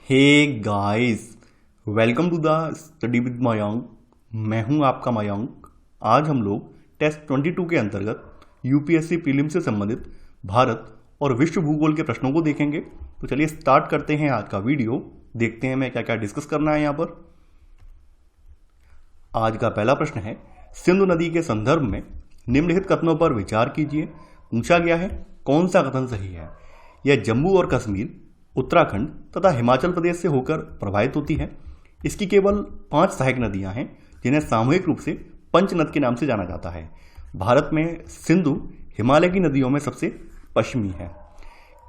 Hey guys, welcome to the study with Mayank. मैं हूं आपका मयंक। आज हम लोग टेस्ट 22 के अंतर्गत यूपीएससी प्रीलिम से संबंधित भारत और विश्व भूगोल के प्रश्नों को देखेंगे। तो चलिए स्टार्ट करते हैं आज का वीडियो। देखते हैं मैं क्या क्या डिस्कस करना है यहाँ पर। आज का पहला प्रश्न है, सिंधु नदी के संदर्भ में निम्नलिखित कथनों पर विचार कीजिए। पूछा गया है कौन सा कथन सही है। यह जम्मू और कश्मीर, उत्तराखंड तथा हिमाचल प्रदेश से होकर प्रवाहित होती है। इसकी केवल 5 सहायक नदियां हैं जिन्हें सामूहिक रूप से पंचनद के नाम से जाना जाता है। भारत में सिंधु हिमालय की नदियों में सबसे पश्चिमी है।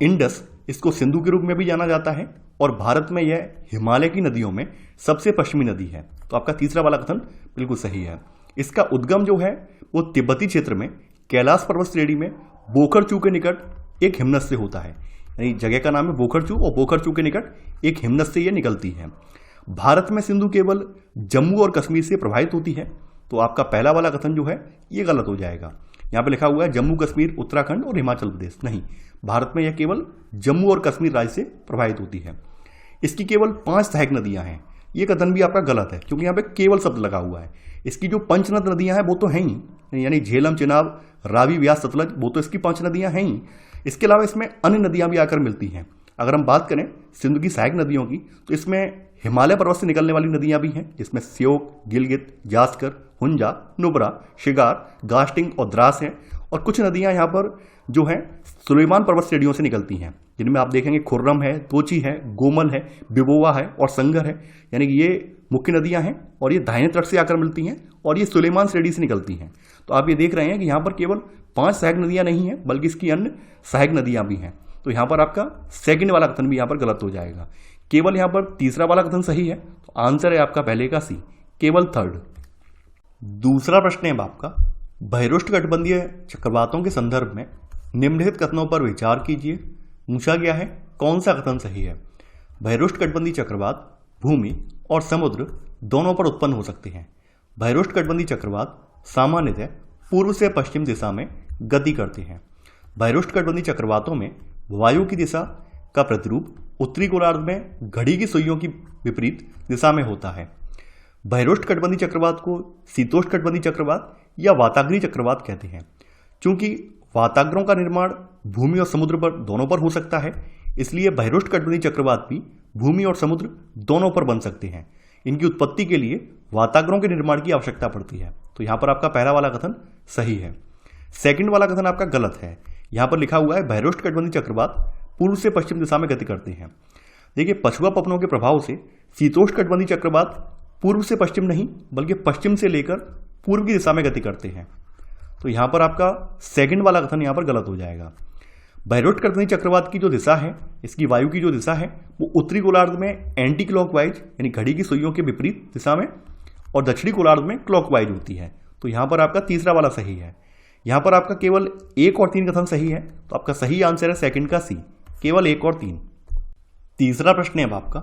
इंडस, इसको सिंधु के रूप में भी जाना जाता है और भारत में यह हिमालय की नदियों में सबसे पश्चिमी नदी है। तो आपका तीसरा वाला कथन बिल्कुल सही है। इसका उद्गम जो है वो तिब्बती क्षेत्र में कैलाश पर्वत श्रेणी में बोखरचू के निकट एक हिमनद से होता है। यानी जगह का नाम है बोखरचू और बोखरचू के निकट एक हिमनद से यह निकलती है। भारत में सिंधु केवल जम्मू और कश्मीर से प्रभावित होती है। तो आपका पहला वाला कथन जो है ये गलत हो जाएगा। यहाँ पे लिखा हुआ है जम्मू कश्मीर, उत्तराखंड और हिमाचल प्रदेश। नहीं, भारत में यह केवल जम्मू और कश्मीर राज्य से प्रभावित होती है। इसकी केवल 5 सहायक नदियां हैं। ये कथन भी आपका गलत है क्योंकि यहाँ पे केवल शब्द लगा हुआ है। इसकी जो पंचनद नदियां हैं वो तो हैं ही, यानी झेलम, चिनाब, रावी, व्यास, सतलज, वो तो इसकी 5 नदियां हैं ही। इसके अलावा इसमें अन्य नदियां भी आकर मिलती हैं। अगर हम बात करें सिंधु की सहायक नदियों की तो इसमें हिमालय पर्वत से निकलने वाली नदियां भी हैं, जिसमें श्योक, गिलगित, जास्कर, हुंजा, नुब्रा, शिगार, गास्टिंग और द्रास हैं। और कुछ नदियां यहाँ पर जो हैं सुलेमान पर्वत श्रेणियों से निकलती हैं, जिनमें आप देखेंगे खुर्रम है, तोची है, गोमल है, बिबोवा है और संगर है। यानी कि ये मुख्य नदियां हैं और ये दाहिने तट से आकर मिलती हैं और ये सुलेमान श्रेणी से निकलती हैं। तो आप ये देख रहे हैं कि यहाँ पर केवल 5 सहायक नदियां नहीं हैं बल्कि इसकी अन्य सहायक नदियां भी हैं। तो यहाँ पर आपका सेकंड वाला कथन भी यहाँ पर गलत हो जाएगा। केवल यहाँ पर तीसरा वाला कथन सही है। तो आंसर है आपका पहले का सी, केवल थर्ड। दूसरा प्रश्न है आपका, बहिरुष्णकटिबंधीय चक्रवातों के संदर्भ में निम्नलिखित कथनों पर विचार कीजिए। पूछा गया है कौन सा कथन सही है। बहिरुष्णकटिबंधीय चक्रवात भूमि और समुद्र दोनों पर उत्पन्न हो सकते हैं। बहिरुष्णकटिबंधीय चक्रवात सामान्यतः पूर्व से पश्चिम दिशा में गति करते हैं। बहिरुष्णकटिबंधीय चक्रवातों में वायु की दिशा का प्रतिरूप उत्तरी गोलार्ध में घड़ी की सुइयों की विपरीत दिशा में होता है। बहिरुष्णकटिबंधीय चक्रवात को शीतोष्णकटिबंधीय चक्रवात या वाताग्रीय चक्रवात कहते हैं। चूंकि वाताग्रों का निर्माण भूमि और समुद्र पर दोनों पर हो सकता है, इसलिए बहिरुष्णकटिबंधीय चक्रवात भी भूमि और समुद्र दोनों पर बन सकते हैं। इनकी उत्पत्ति के लिए वाताग्रों के निर्माण की आवश्यकता पड़ती है। तो यहां पर आपका पहला वाला कथन सही है। सेकंड वाला कथन आपका गलत है। यहां पर लिखा हुआ है बहिरुष्णकटिबंधीय चक्रवात पूर्व से पश्चिम दिशा में गति करते हैं। देखिए, पछुआ पवनों के प्रभाव से शीतोष्णकटिबंधीय चक्रवात पूर्व से पश्चिम नहीं बल्कि पश्चिम से लेकर पूर्व की दिशा में गति करते हैं। तो यहां पर आपका सेकंड वाला कथन यहां पर गलत हो जाएगा। बहिरुष्णकटिबंधीय चक्रवात की जो दिशा है, इसकी वायु की जो दिशा है वो उत्तरी गोलार्ध में एंटी क्लॉकवाइज यानी घड़ी की सुइयों के विपरीत दिशा में और दक्षिणी गोलार्ध में क्लॉकवाइज होती है। तो यहां पर आपका तीसरा वाला सही है। यहां पर आपका केवल 1 और 3 कथन सही है। तो आपका सही आंसर है सेकंड का सी, केवल 1 और 3। तीसरा प्रश्न है अब आपका,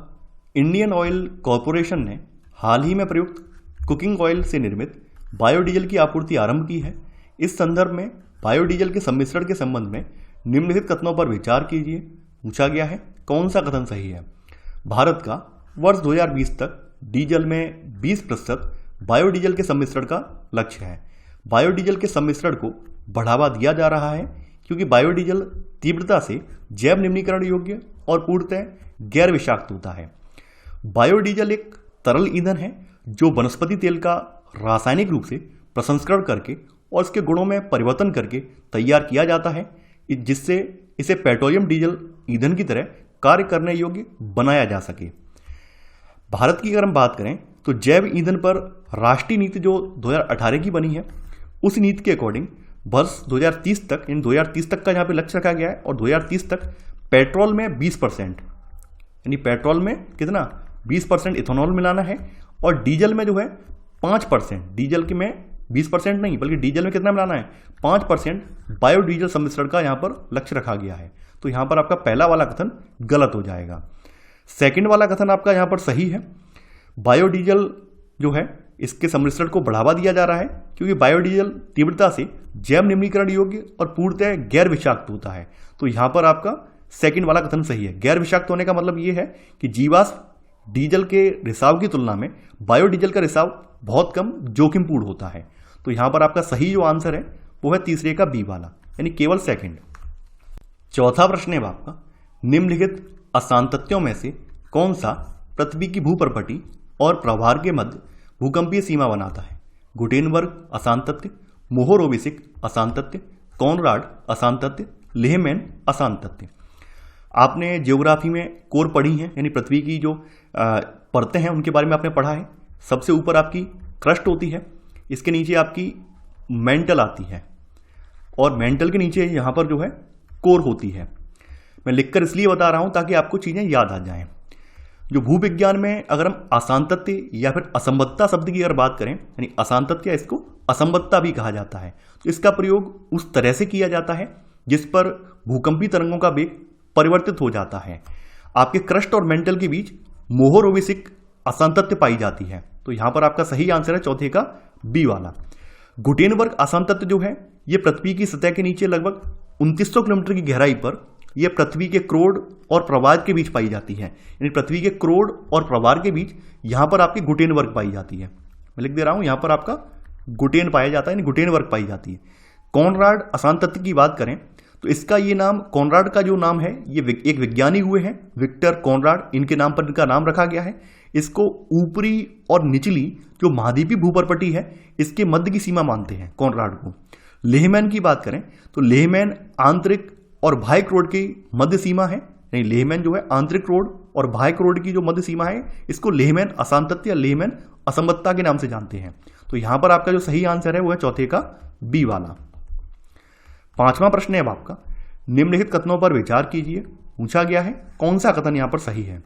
इंडियन ऑयल कॉरपोरेशन ने हाल ही में प्रयुक्त कुकिंग ऑयल से निर्मित बायोडीजल की आपूर्ति आरंभ की है। इस संदर्भ में बायोडीजल के सम्मिश्रण के संबंध में निम्नलिखित कथनों पर विचार कीजिए। पूछा गया है कौन सा कथन सही है। भारत का वर्ष 2020 तक डीजल में 20% बायोडीजल के सम्मिश्रण का लक्ष्य है। बायोडीजल के सम्मिश्रण को बढ़ावा दिया जा रहा है क्योंकि बायोडीजल तीव्रता से जैव निम्नीकरण योग्य और पूर्णतः गैर विषाक्त होता है। बायोडीजल एक तरल ईंधन है जो वनस्पति तेल का रासायनिक रूप से प्रसंस्करण करके और इसके गुणों में परिवर्तन करके तैयार किया जाता है, जिससे इसे पेट्रोलियम डीजल ईंधन की तरह कार्य करने योग्य बनाया जा सके। भारत की अगर हम बात करें तो जैव ईंधन पर राष्ट्रीय नीति जो 2018 की बनी है, उस नीति के अकॉर्डिंग वर्ष 2030 तक, इन 2030 तक का यहाँ पे लक्ष्य रखा गया है और 2030 तक पेट्रोल में 20%, यानी पेट्रोल में कितना 20% इथेनॉल मिलाना है और डीजल में जो है 5%, डीजल के में 20% नहीं बल्कि डीजल में कितना मिलाना है 5% बायोडीजल सम्मिश्रण का यहाँ पर लक्ष्य रखा गया है। तो यहाँ पर आपका पहला वाला कथन गलत हो जाएगा। सेकंड वाला कथन आपका यहाँ पर सही है। बायोडीजल जो है इसके सम्मिश्रण को बढ़ावा दिया जा रहा है क्योंकि बायोडीजल तीव्रता से जैव निम्नीकरण योग्य और पूर्णतः गैर विषाक्त होता है। तो यहाँ पर आपका सेकंड वाला कथन सही है। गैर विषाक्त होने का मतलब ये है कि जीवाश्म डीजल के रिसाव की तुलना में बायोडीजल का रिसाव बहुत कम जोखिमपूर्ण होता है। तो यहां पर आपका सही जो आंसर है वो है तीसरे का बी वाला, यानी केवल सेकंड। चौथा प्रश्न है आपका, निम्नलिखित असांतत्यों में से कौन सा पृथ्वी की भूपर्पटी और प्रभार के मध्य भूकंपीय सीमा बनाता है? गुटेनबर्ग असांतत्य, मोहोरोविसिक असांतत्य, कॉनराड असांतत्य, लेहमैन असांतत्य। आपने ज्योग्राफी में कोर पढ़ी है, यानी पृथ्वी की जो परतें हैं उनके बारे में आपने पढ़ा है। सबसे ऊपर आपकी क्रस्ट होती है, इसके नीचे आपकी मेंटल आती है और मेंटल के नीचे यहाँ पर जो है कोर होती है। मैं लिखकर इसलिए बता रहा हूँ ताकि आपको चीज़ें याद आ जाएं। जो भूविज्ञान में अगर हम असांतत्य या फिर असंबद्धता शब्द की अगर बात करें, यानी असांतत्य इसको असंबद्धता भी कहा जाता है, तो इसका प्रयोग उस तरह से किया जाता है जिस पर भूकंपी तरंगों का वेग परिवर्तित हो जाता है। आपके क्रस्ट और मेंटल के बीच मोहोरोविसिक असांतत्य पाई जाती है। तो यहां पर आपका सही आंसर है चौथे का बी वाला। गुटेनबर्ग असांतत्य जो है ये पृथ्वी की सतह के नीचे लगभग 2900 किलोमीटर की गहराई पर यह पृथ्वी के क्रोड और प्रवार के बीच पाई जाती है, यानी पृथ्वी के क्रोड और प्रवार के बीच यहां पर आपकी गुटेनबर्ग पाई जाती है। मैं लिख दे रहा हूं, यहां पर आपका गुटेन पाया जाता है, यानी गुटेनबर्ग पाई जाती है। कॉनराड असांतत्य की बात करें तो इसका ये नाम, कॉनराड का जो नाम है, ये एक विज्ञानी हुए हैं विक्टर कॉनराड, इनके नाम पर इनका नाम रखा गया है। इसको ऊपरी और निचली जो महाद्वीपीय भूपर्पटी है इसके मध्य की सीमा मानते हैं कॉनराड को। लेहमैन की बात करें तो लेहमैन आंतरिक और बाह्य क्रोड की मध्य सीमा है, यानी लेहमैन जो है आंतरिक क्रोड और बाह्य क्रोड की जो मध्य सीमा है इसको लेहमैन असांतत्य या लेहमैन असंबद्धता के नाम से जानते हैं। तो यहां पर आपका जो सही आंसर है वो है चौथे का बी वाला। पांचवा प्रश्न है आपका, निम्नलिखित कथनों पर विचार कीजिए। पूछा गया है कौन सा कथन यहां पर सही है?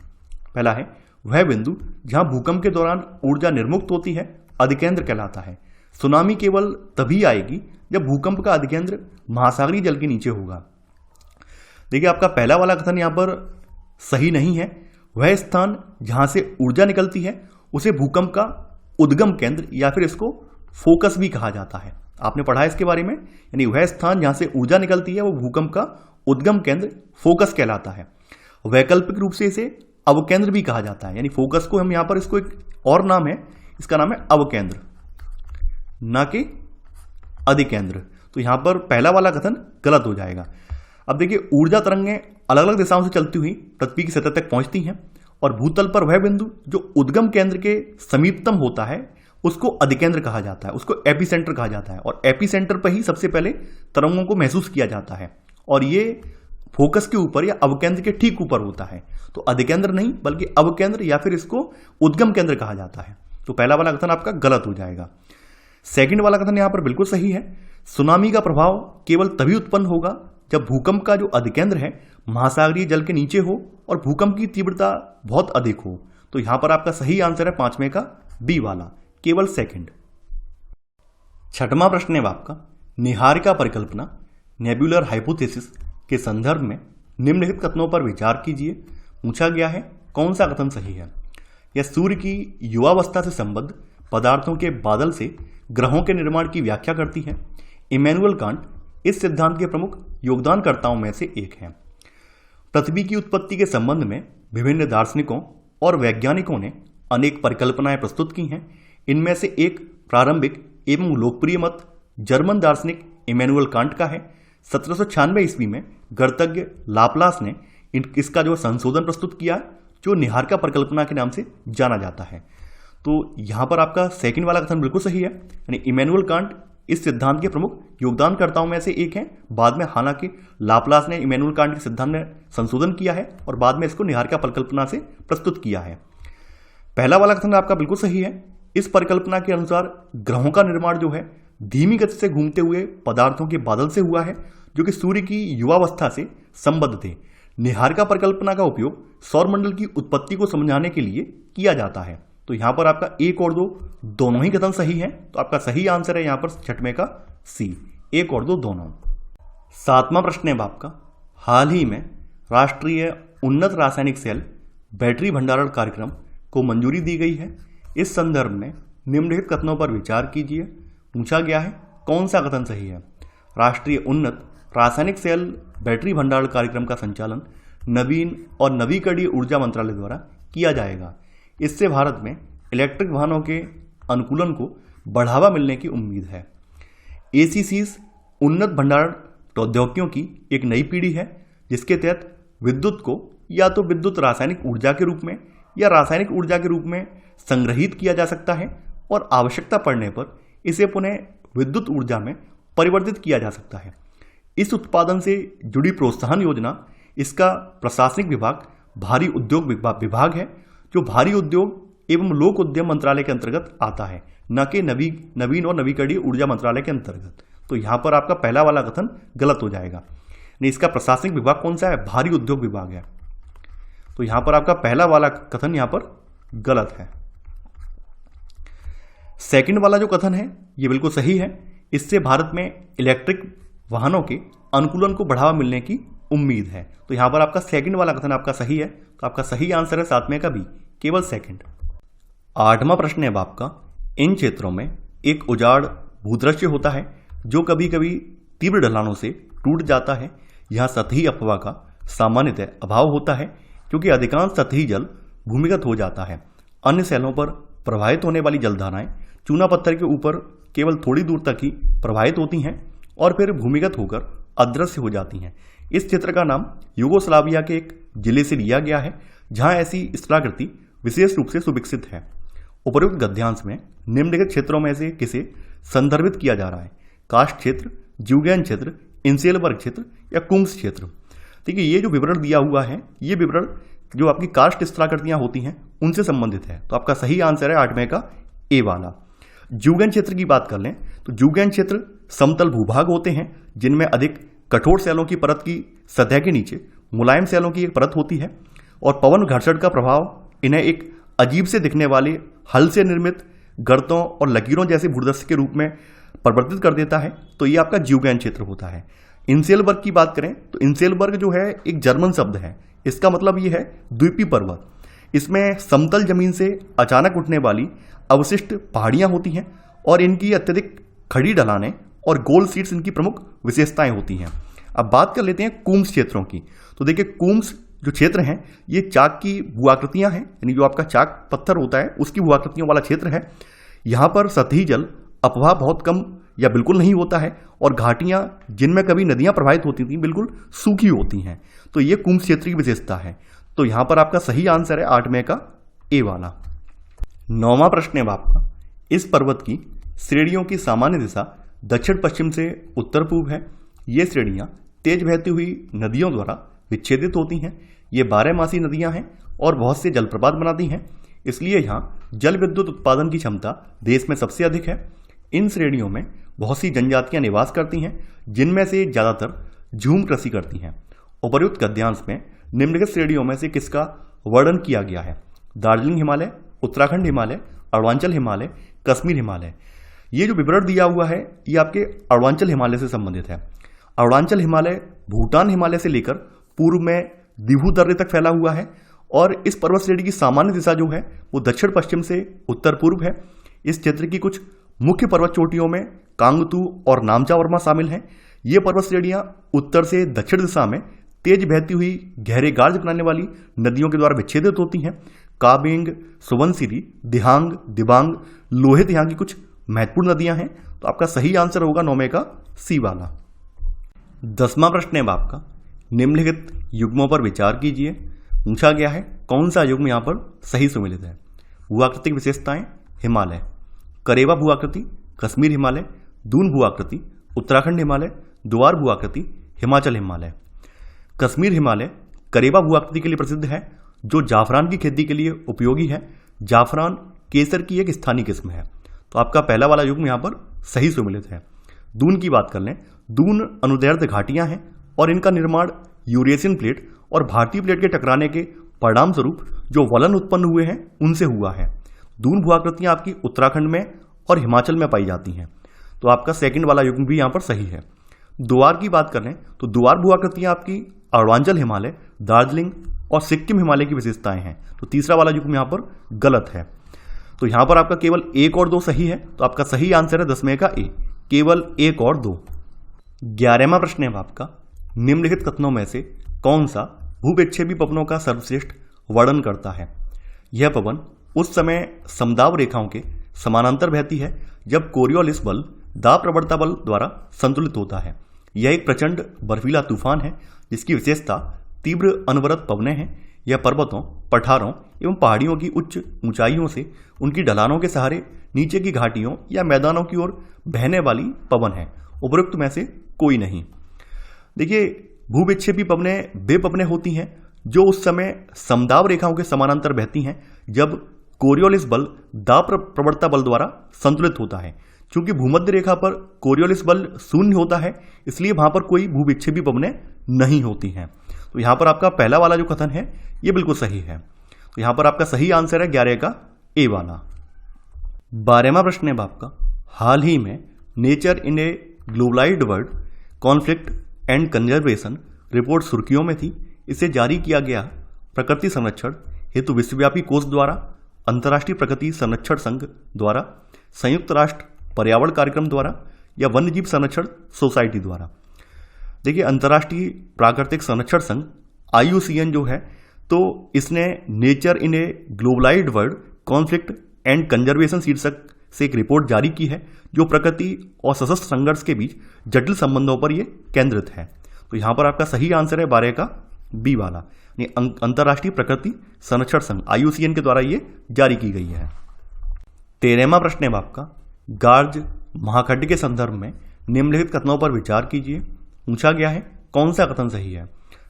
पहला है, वह बिंदु जहां भूकंप के दौरान ऊर्जा निर्मुक्त होती है अधिकेंद्र कहलाता है। सुनामी केवल तभी आएगी जब भूकंप का अधिकेंद्र महासागरीय जल के नीचे होगा। देखिए आपका पहला वाला कथन यहां पर सही नहीं है। वह स्थान जहां से ऊर्जा निकलती है उसे भूकंप का उद्गम केंद्र या फिर इसको फोकस भी कहा जाता है। आपने पढ़ा है इसके बारे में, यानी वह स्थान जहां से ऊर्जा निकलती है वो भूकंप का उद्गम केंद्र फोकस कहलाता है। वैकल्पिक रूप से इसे अवकेंद्र भी कहा जाता है, यानी फोकस को हम यहां पर, इसको एक और नाम है, इसका नाम है अवकेंद्र, ना कि अधिकेंद्र। तो यहां पर पहला वाला कथन गलत हो जाएगा। अब देखिए ऊर्जा तरंगें अलग अलग दिशाओं से चलती हुई पृथ्वी की सतह तक पहुंचती हैं और भूतल पर वह बिंदु जो उद्गम केंद्र के समीपतम होता है उसको अधिकेंद्र कहा जाता है, उसको एपीसेंटर कहा जाता है। और एपीसेंटर पर ही सबसे पहले तरंगों को महसूस किया जाता है और ये फोकस के ऊपर या अवकेंद्र के ठीक ऊपर होता है। तो अधिकेंद्र नहीं बल्कि अवकेंद्र या फिर इसको उद्गम केंद्र कहा जाता है। तो पहला वाला कथन आपका गलत हो जाएगा। सेकंड वाला कथन यहां पर बिल्कुल सही है। सुनामी का प्रभाव केवल तभी उत्पन्न होगा जब भूकंप का जो अधिकेंद्र है महासागरीय जल के नीचे हो और भूकंप की तीव्रता बहुत अधिक हो। तो यहां पर आपका सही आंसर है पांचवें का बी वाला, केवल सेकंड। छठवां प्रश्न है आपका, निहारिका परिकल्पना नेबुलर हाइपोथेसिस के संदर्भ में निम्नलिखित कथनों पर विचार कीजिए। पूछा गया है कौन सा कथन सही है? यह सूर्य की युवावस्था से संबद्ध पदार्थों के बादल से ग्रहों के निर्माण की व्याख्या करती है। इमैनुअल कांट इस सिद्धांत के प्रमुख योगदानकर्ताओं में से एक हैं। पृथ्वी की उत्पत्ति के संबंध में विभिन्न दार्शनिकों और वैज्ञानिकों ने अनेक परिकल्पनाएं प्रस्तुत की हैं। इनमें से एक प्रारंभिक एवं लोकप्रिय मत जर्मन दार्शनिक इमैनुअल कांट का है। 1796 ईस्वी में गणितज्ञ लाप्लास ने इसका जो संशोधन प्रस्तुत किया जो निहारिका परिकल्पना के नाम से जाना जाता है। तो यहां पर आपका सेकंड वाला कथन बिल्कुल सही है, यानी इमैनुअल कांट इस सिद्धांत के प्रमुख योगदानकर्ताओं में से एक हैं। बाद में हालांकि लाप्लास ने इमैनुअल कांट के सिद्धांत में संशोधन किया है और बाद में इसको निहारिका परिकल्पना से प्रस्तुत किया है। पहला वाला कथन आपका बिल्कुल सही है। इस परिकल्पना के अनुसार ग्रहों का निर्माण जो है धीमी गति से घूमते हुए पदार्थों के बादल से हुआ है जो कि सूर्य की युवावस्था से संबद्ध थे। निहारिका परिकल्पना का उपयोग सौरमंडल की उत्पत्ति को समझाने के लिए किया जाता है। तो यहां पर आपका एक और दो दोनों ही कथन सही हैं। तो आपका सही आंसर है यहां पर छठवें का सी, एक और दो दोनों। सातवां प्रश्न है आपका, हाल ही में राष्ट्रीय उन्नत रासायनिक सेल बैटरी भंडारण कार्यक्रम को मंजूरी दी गई है। इस संदर्भ में निम्नलिखित कथनों पर विचार कीजिए। पूछा गया है कौन सा कथन सही है? राष्ट्रीय उन्नत रासायनिक सेल बैटरी भंडारण कार्यक्रम का संचालन नवीन और नवीकरणीय ऊर्जा मंत्रालय द्वारा किया जाएगा। इससे भारत में इलेक्ट्रिक वाहनों के अनुकूलन को बढ़ावा मिलने की उम्मीद है। ACCs उन्नत भंडारण प्रौद्योगिकियों की एक नई पीढ़ी है, जिसके तहत विद्युत को या तो विद्युत रासायनिक ऊर्जा के रूप में या रासायनिक ऊर्जा के रूप में संग्रहित किया जा सकता है और आवश्यकता पड़ने पर इसे पुनः विद्युत ऊर्जा में परिवर्तित किया जा सकता है। इस उत्पादन से जुड़ी प्रोत्साहन योजना इसका प्रशासनिक विभाग भारी उद्योग विभाग है, जो भारी उद्योग एवं लोक उद्यम मंत्रालय के अंतर्गत आता है, न कि नवीन और नवीकरणीय ऊर्जा मंत्रालय के अंतर्गत। तो यहाँ पर आपका पहला वाला कथन गलत हो जाएगा। नहीं, इसका प्रशासनिक विभाग कौन सा है? भारी उद्योग विभाग है। तो यहाँ पर आपका पहला वाला कथन यहाँ पर गलत है। सेकंड वाला जो कथन है ये बिल्कुल सही है। इससे भारत में इलेक्ट्रिक वाहनों के अनुकूलन को बढ़ावा मिलने की उम्मीद है। तो यहाँ पर आपका सेकंड वाला कथन आपका सही है। तो आपका सही आंसर है 7वें का बी, केवल सेकंड। 8वां प्रश्न है आपका, इन क्षेत्रों में एक उजाड़ भूदृश्य होता है जो कभी कभी तीव्र ढलानों से टूट जाता है। यहाँ सतही अपवा का सामान्यतः अभाव होता है, क्योंकि अधिकांश सतही जल भूमिगत हो जाता है। अन्य सेलों पर प्रवाहित होने वाली जलधाराएं चूना पत्थर के ऊपर केवल थोड़ी दूर तक ही प्रवाहित होती हैं और फिर भूमिगत होकर अदृश्य हो जाती हैं। इस क्षेत्र का नाम यूगोस्लाविया के एक जिले से लिया गया है, जहां ऐसी स्थलाकृति विशेष रूप से सुविकसित है। उपर्युक्त गद्यांश में निम्नलिखित क्षेत्रों में से किसे संदर्भित किया जा रहा है? कास्ट क्षेत्र, ज्यूगेन क्षेत्र, इंसेलबर्ग क्षेत्र या कुंग्स क्षेत्र। ठीक है, ये जो विवरण दिया हुआ है, ये विवरण जो आपकी कास्ट स्थलाकृतियां होती हैं उनसे संबंधित है। तो आपका सही आंसर है 8वें का ए वाला। ज्यूगेन क्षेत्र की बात कर लें तो ज्यूगेन क्षेत्र समतल भूभाग होते हैं, जिनमें अधिक कठोर सेलों की परत की सतह के नीचे मुलायम सेलों की एक परत होती है, और पवन घर्षण का प्रभाव इन्हें एक अजीब से दिखने वाले हल से निर्मित गर्तों और लकीरों जैसे भूदृश्य के रूप में परिवर्तित कर देता है। तो ये आपका ज्यूगेन क्षेत्र होता है। इंसेलबर्ग की बात करें तो इंसेलबर्ग जो है एक जर्मन शब्द है। इसका मतलब ये है द्वीपीय पर्वत। इसमें समतल जमीन से अचानक उठने वाली अवशिष्ट पहाड़ियां होती हैं और इनकी अत्यधिक खड़ी ढलानें और गोल सीट्स इनकी प्रमुख विशेषताएं होती हैं। अब बात कर लेते हैं कुम्स क्षेत्रों की। तो देखिए, कुम्स जो क्षेत्र हैं ये चाक की भूआकृतियां हैं, यानी जो आपका चाक पत्थर होता है उसकी भूआकृतियों वाला क्षेत्र है। यहाँ पर सतही जल अपवाह बहुत कम या बिल्कुल नहीं होता है, और घाटियां जिनमें कभी नदियां प्रवाहित होती थी बिल्कुल सूखी होती हैं। तो ये कुम्स क्षेत्र की विशेषता है। तो यहाँ पर आपका सही आंसर है 8वें का ए वाला। 9वां प्रश्न है आपका, इस पर्वत की श्रेणियों की सामान्य दिशा दक्षिण पश्चिम से उत्तर पूर्व है। ये श्रेणियां तेज बहती हुई नदियों द्वारा विच्छेदित होती हैं। ये 12 नदियां हैं और बहुत से जलप्रपात बनाती हैं, इसलिए यहाँ जल विद्युत उत्पादन की क्षमता देश में सबसे अधिक है। इन श्रेणियों में बहुत सी जनजातियां निवास करती हैं, जिनमें से ज़्यादातर झूम कृषि करती हैं। उपर्युक्त गद्यांश में निम्नलिखित श्रेणियों में से किसका वर्णन किया गया है? दार्जिलिंग हिमालय, उत्तराखंड हिमालय, अरुणाचल हिमालय, कश्मीर हिमालय। ये जो विवरण दिया हुआ है ये आपके अरुणाचल हिमालय से संबंधित है। अरुणाचल हिमालय भूटान हिमालय से लेकर पूर्व में दिभू दर्रे तक फैला हुआ है, और इस पर्वत श्रेणी की सामान्य दिशा जो है वो दक्षिण पश्चिम से उत्तर पूर्व है। इस क्षेत्र की कुछ मुख्य पर्वत चोटियों में कांगतू और नामचा वर्मा शामिल हैं। ये पर्वत श्रेणियां उत्तर से दक्षिण दिशा में तेज बहती हुई गहरे गार्ज बनाने वाली नदियों के द्वारा विच्छेदित होती हैं। काबिंग, सुबनसिरी, दिहांग, दिबांग, लोहित यहाँ की कुछ महत्वपूर्ण नदियां हैं। तो आपका सही आंसर होगा 9वें का सी वाला। 10वां प्रश्न है आपका, निम्नलिखित युग्मों पर विचार कीजिए। पूछा गया है कौन सा युग्म यहाँ पर सही सुमेलित है? भूआकृतिक विशेषताएं हिमालय, करेवा भूआकृति कश्मीर हिमालय, दून भूआकृति उत्तराखंड हिमालय, द्वार भूआकृति हिमाचल हिमालय। कश्मीर हिमालय करेवा भूआकृति के लिए प्रसिद्ध है, जो जाफरान की खेती के लिए उपयोगी है। जाफरान केसर की एक स्थानीय किस्म है। तो आपका पहला वाला युग्म यहाँ पर सही सुमेलित है। दून की बात कर लें, दून अनुदैर्ध्य घाटियां हैं और इनका निर्माण यूरेशियन प्लेट और भारतीय प्लेट के टकराने के परिणाम स्वरूप जो वलन उत्पन्न हुए हैं उनसे हुआ है। दून भूआकृतियां आपकी उत्तराखंड में और हिमाचल में पाई जाती हैं। तो आपका सेकंड वाला युग्म भी यहाँ पर सही है। द्वार की बात करें तो द्वार भूआकृतियां आपकी अरुणाचल हिमालय, दार्जिलिंग और सिक्किम हिमालय की विशेषताएं हैं। तो तीसरा वाला युग्म यहाँ पर गलत है। तो यहाँ पर आपका केवल 1 और 2 सही है। तो आपका सही आंसर है 10वें का ए, केवल 1 और 2। 11वां प्रश्न है आपका, निम्नलिखित कथनों में से कौन सा भूविक्षेपी पवनों का सर्वश्रेष्ठ वर्णन करता है। यह पवन उस समय समदाब रेखाओं के समानांतर बहती है जब कोरियोलिस बल दाब प्रवणता बल द्वारा संतुलित होता है। यह एक प्रचंड बर्फीला तूफान है जिसकी विशेषता तीव्र अनवरत पवनें हैं। यह पर्वतों, पठारों एवं पहाड़ियों की उच्च ऊंचाइयों से उनकी ढलानों के सहारे नीचे की घाटियों या मैदानों की ओर बहने वाली पवन है। उपरोक्त में से कोई नहीं। देखिए, भूविक्षेपी पवनें वे पवनें होती हैं जो उस समय समदाब रेखाओं के समानांतर बहती हैं जब कोरियोलिस बल दाब प्रवणता बल द्वारा संतुलित होता है। चूंकि भूमध्य रेखा पर कोरियोलिस बल शून्य होता है, इसलिए वहां पर कोई भूविक्षेपी पवनें नहीं होती हैं। तो यहां पर आपका पहला वाला जो कथन है ये बिल्कुल सही है। तो यहां पर आपका सही आंसर है 11 का ए वाला। 12वां प्रश्न है आपका, हाल ही में nature in A globalised world conflict and conservation report सुर्खियों में थी। इसे जारी किया गया प्रकृति संरक्षण हेतु विश्वव्यापी कोष द्वारा, अंतर्राष्ट्रीय प्रकृति संरक्षण संघ द्वारा, संयुक्त राष्ट्र पर्यावरण कार्यक्रम द्वारा या वन्यजीव संरक्षण सोसाइटी द्वारा। देखिए, अंतर्राष्ट्रीय प्राकृतिक संरक्षण संघ IUCN जो है, तो इसने nature in A globalised world conflict and conservation शीर्षक से एक रिपोर्ट जारी की है जो प्रकृति और सशस्त्र संघर्ष के बीच जटिल संबंधों पर यह केंद्रित है। तो यहां पर आपका सही आंसर है 12 का बी वाला, अंतर्राष्ट्रीय प्रकृति संरक्षण संघ IUCN के द्वारा ये जारी की गई है। 13वां प्रश्न है आपका, गार्ज महाखड्ड के संदर्भ में निम्नलिखित कथनों पर विचार कीजिए। पूछा गया है कौन सा कथन सही है।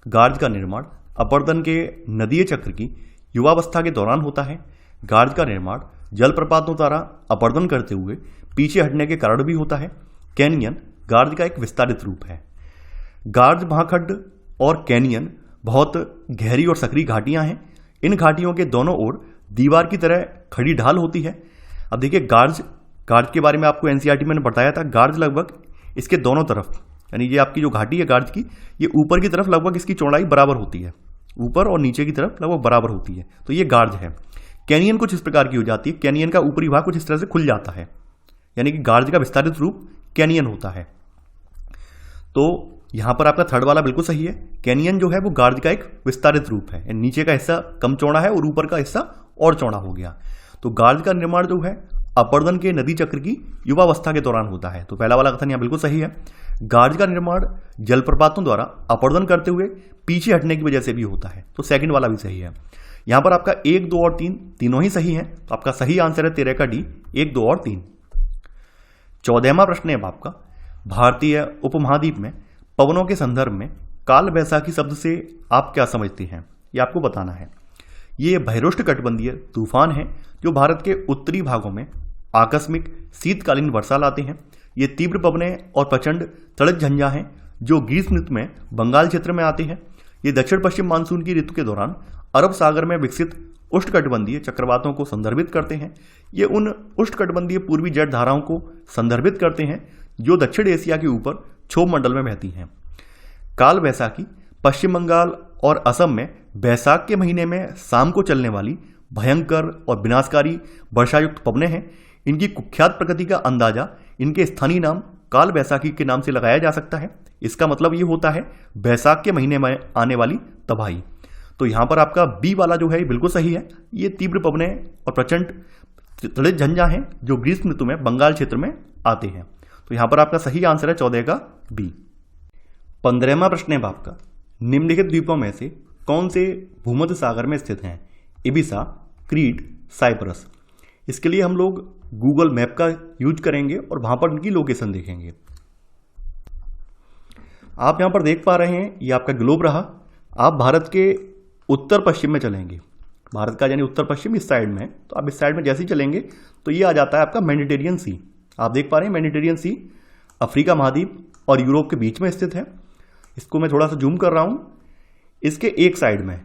गार्ज का निर्माण अपरदन के नदीय चक्र की युवावस्था के दौरान होता है। गार्ज का निर्माण जलप्रपातों द्वारा अपरदन करते हुए पीछे हटने के कारण भी होता है। कैनियन गार्ज का एक विस्तारित रूप है। गार्ज महाखड्ड और कैनियन बहुत गहरी और सकरी घाटियां हैं। इन घाटियों के दोनों ओर दीवार की तरह खड़ी ढाल होती है। अब देखिए, गार्ज के बारे में आपको NCERT में बताया था। गार्ज लगभग इसके दोनों तरफ, यानी ये आपकी जो घाटी है गार्ज की, ये ऊपर की तरफ लगभग इसकी चौड़ाई बराबर होती है, ऊपर और नीचे की तरफ लगभग बराबर होती है। तो ये गार्ज है। कैनियन कुछ इस प्रकार की हो जाती है। कैनियन का ऊपरी भाग कुछ इस तरह से खुल जाता है, यानी कि गार्ज का विस्तारित रूप कैनियन होता है। तो यहां पर आपका थर्ड वाला बिल्कुल सही है। कैनियन जो है वो गार्ज का एक विस्तारित रूप है। नीचे का हिस्सा कम चौड़ा है और ऊपर का हिस्सा और चौड़ा हो गया। तो गार्ज का निर्माण जो है अपरदन के नदी चक्र की युवावस्था के दौरान होता है। तो पहला वाला कथन यहां बिल्कुल सही है। गार्ज का निर्माण जलप्रपातों द्वारा अपरदन करते हुए पीछे हटने की वजह से भी होता है। तो सेकंड वाला भी सही है। यहां पर आपका 1, 2 और 3 तीनों ही सही है। तो आपका सही आंसर है 13 का डी, 1, 2 और 3। 14वां प्रश्न है आपका, भारतीय उपमहाद्वीप में पवनों के संदर्भ में काल वैसाखी शब्द से आप क्या समझते हैं, ये आपको बताना है। ये बहिरुष्णकटिबंधीय तूफान है जो भारत के उत्तरी भागों में आकस्मिक शीतकालीन वर्षा लाते हैं। ये तीव्र पवनें और प्रचंड तड़क झंझा हैं जो ग्रीष्म ऋतु में बंगाल क्षेत्र में आते हैं। ये दक्षिण पश्चिम मानसून की ऋतु के दौरान अरब सागर में विकसित उष्णकटिबंधीय चक्रवातों को संदर्भित करते हैं। ये उन उष्णकटिबंधीय पूर्वी जट धाराओं को संदर्भित करते हैं जो दक्षिण एशिया के ऊपर क्षोभ मंडल में बहती हैं। काल वैसाखी पश्चिम बंगाल और असम में बैसाख के महीने में शाम को चलने वाली भयंकर और विनाशकारी वर्षायुक्त पवनें हैं। इनकी कुख्यात प्रकृति का अंदाजा इनके स्थानीय नाम काल वैसाखी के नाम से लगाया जा सकता है। इसका मतलब ये होता है बैसाख के महीने में आने वाली तबाही। तो यहां पर आपका बी वाला जो है बिल्कुल सही है। ये तीव्र पवनें और प्रचंड तड़क झंझा हैं जो ग्रीष्म ऋतु में बंगाल क्षेत्र में आते हैं। तो यहां पर आपका सही आंसर है 14 का बी। 15वां प्रश्न है आपका, निम्नलिखित द्वीपों में से कौन से भूमध्य सागर में स्थित हैं। इबिसा, क्रीट, साइप्रस। इसके लिए हम लोग गूगल मैप का यूज करेंगे और वहां पर उनकी लोकेशन देखेंगे। आप यहां पर देख पा रहे हैं ये आपका ग्लोब रहा। आप भारत के उत्तर पश्चिम में चलेंगे, भारत का यानी उत्तर पश्चिम इस साइड में, तो आप इस साइड में जैसे ही चलेंगे तो ये आ जाता है आपका मेडिटेरियन सी। आप देख पा रहे हैं मेडिटेरियन सी अफ्रीका महाद्वीप और यूरोप के बीच में स्थित है। इसको मैं थोड़ा सा जूम कर रहा हूं। इसके एक साइड में,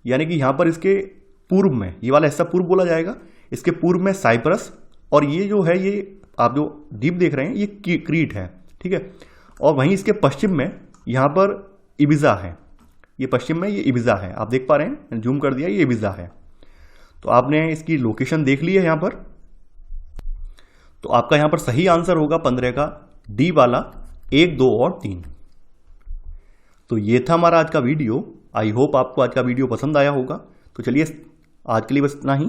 यानी कि यहां पर इसके पूर्व में, ये वाला हिस्सा पूर्व बोला जाएगा, इसके पूर्व में साइप्रस, और ये जो है ये आप जो द्वीप देख रहे हैं ये क्रीट है, ठीक है। और वहीं इसके पश्चिम में यहां पर इबिजा है। ये पश्चिम में ये इबिजा है, आप देख पा रहे हैं, जूम कर दिया, ये इबिजा है। तो आपने इसकी लोकेशन देख ली है यहां पर। तो आपका यहां पर सही आंसर होगा 15 का डी वाला 1, 2 और 3। तो ये था हमारा आज का वीडियो। आई होप आपको आज का वीडियो पसंद आया होगा। तो चलिए आज के लिए बस इतना ही।